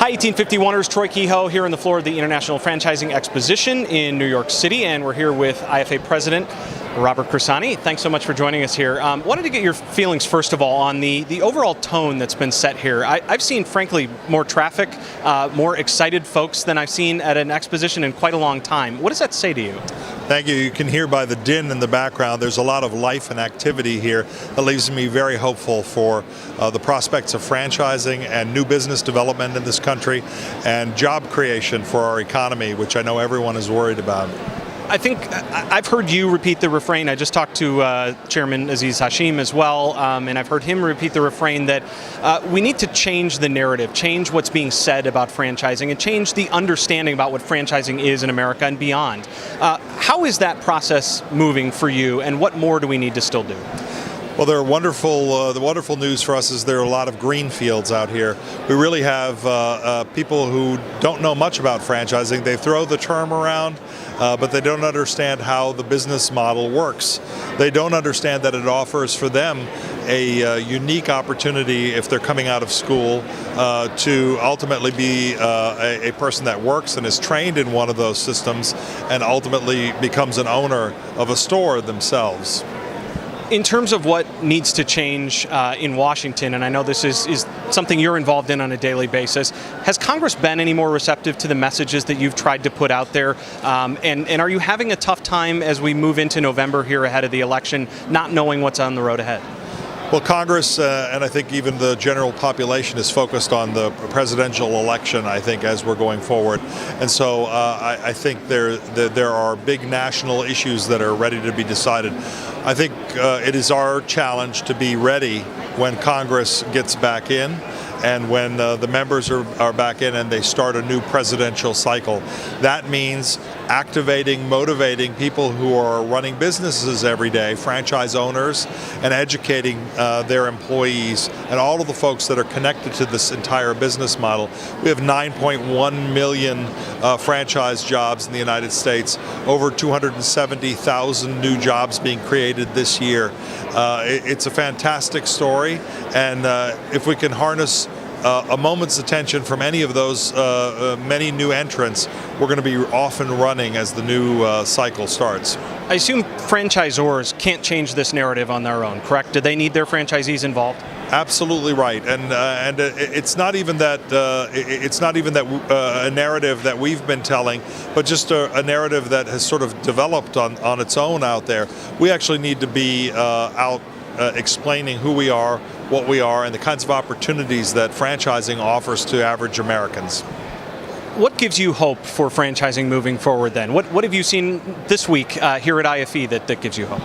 Hi, 1851ers. Troy Kehoe here on the floor of the International Franchising Exposition in New York City, and we're here with IFA President Robert Cresanti. Thanks so much for joining us here. Wanted to get your feelings, first of all, on the overall tone that's been set here. I've seen, frankly, more traffic, more excited folks than I've seen at an exposition in quite a long time. What does that say to you? Thank you. You can hear by the din in the background, there's a lot of life and activity here that leaves me very hopeful for the prospects of franchising and new business development in this country and job creation for our economy, which I know everyone is worried about. I think I've heard you repeat the refrain. I just talked to Chairman Aziz Hashim as well, and I've heard him repeat the refrain that we need to change the narrative, change what's being said about franchising, and change the understanding about what franchising is in America and beyond. How is that process moving for you, and what more do we need to still do? Well, the wonderful news for us is there are a lot of green fields out here. We really have people who don't know much about franchising. They throw the term around, but they don't understand how the business model works. They don't understand that it offers for them a unique opportunity if they're coming out of school to ultimately be a person that works and is trained in one of those systems and ultimately becomes an owner of a store themselves. In terms of what needs to change in Washington, and I know this is something you're involved in on a daily basis, has Congress been any more receptive to the messages that you've tried to put out there? And are you having a tough time as we move into November here ahead of the election, not knowing what's on the road ahead? Well, Congress and I think even the general population is focused on the presidential election, I think, as we're going forward. And so I think there are big national issues that are ready to be decided. I think it is our challenge to be ready when Congress gets back in and when the members are back in and they start a new presidential cycle. That means activating, motivating people who are running businesses every day, franchise owners, and educating their employees and all of the folks that are connected to this entire business model. We have 9.1 million franchise jobs in the United States, over 270,000 new jobs being created this year. It's a fantastic story, and if we can harness a moment's attention from any of those many new entrants, we're going to be off and running as the new cycle starts. I assume franchisors can't change this narrative on their own, correct? Do they need their franchisees involved? Absolutely right, and it's not even that a narrative that we've been telling, but just a narrative that has sort of developed on its own out there. We actually need to be out explaining who we are, what we are, and the kinds of opportunities that franchising offers to average Americans. What gives you hope for franchising moving forward then? What have you seen this week here at IFE that gives you hope?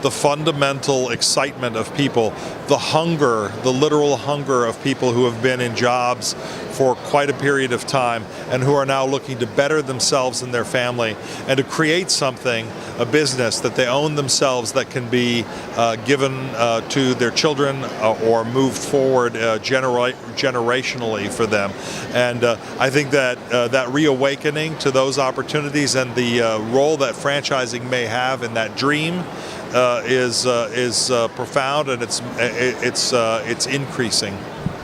The fundamental excitement of people, the hunger, the literal hunger of people who have been in jobs for quite a period of time and who are now looking to better themselves and their family and to create something, a business that they own themselves that can be given to their children or moved forward generationally for them. And I think that that reawakening to those opportunities and the role that franchising may have in that dream is profound, and it's increasing.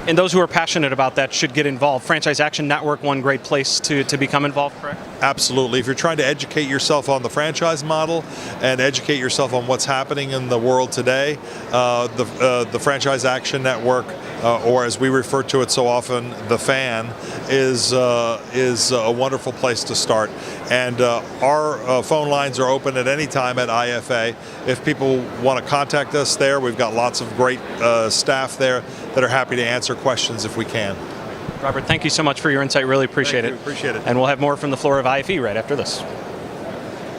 And those who are passionate about that should get involved. Franchise Action Network, one great place to become involved, correct? Absolutely. If you're trying to educate yourself on the franchise model and educate yourself on what's happening in the world today, the Franchise Action Network, or as we refer to it so often, the FAN, is a wonderful place to start. And our phone lines are open at any time at IFA. If people want to contact us there, we've got lots of great staff there that are happy to answer questions if we can. Robert, thank you so much for your insight. Really appreciate it. Appreciate it. And we'll have more from the floor of IFE right after this.